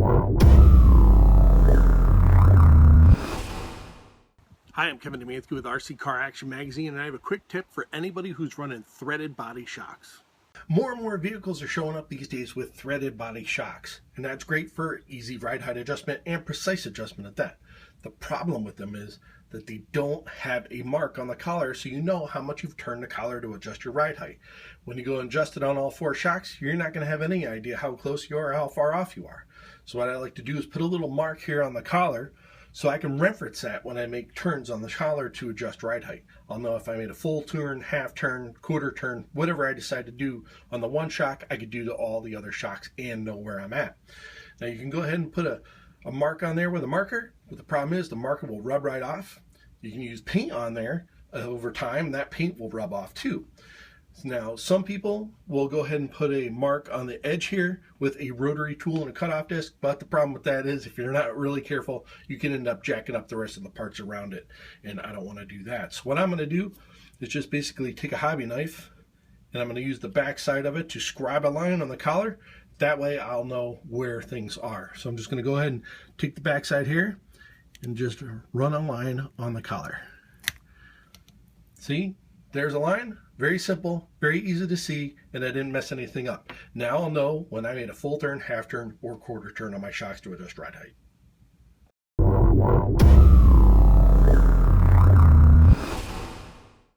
Hi, I'm Kevin Demansky with RC Car Action Magazine, and I have a quick tip for anybody who's running threaded body shocks. More and more vehicles are showing up these days with threaded body shocks, and that's great for easy ride height adjustment and precise adjustment at that. The problem with them is that they don't have a mark on the collar so you know how much you've turned the collar to adjust your ride height. When you go and adjust it on all four shocks, you're not going to have any idea how close you are or how far off you are. So what I like to do is put a little mark here on the collar so I can reference that when I make turns on the collar to adjust ride height. I'll know if I made a full turn, half turn, quarter turn, whatever I decide to do on the one shock, I could do to all the other shocks and know where I'm at. Now you can go ahead and put a mark on there with a marker, but the problem is the marker will rub right off. You can use paint on there over time, and that paint will rub off too. Now, some people will go ahead and put a mark on the edge here with a rotary tool and a cutoff disc, but the problem with that is if you're not really careful, you can end up jacking up the rest of the parts around it, and I don't want to do that. So what I'm going to do is just basically take a hobby knife, and I'm going to use the back side of it to scribe a line on the collar. That way I'll know where things are. So I'm just going to go ahead and take the back side here and just run a line on the collar. See, there's a line. Very simple, very easy to see, and I didn't mess anything up. Now I'll know when I made a full turn, half turn, or quarter turn on my shocks to adjust ride height.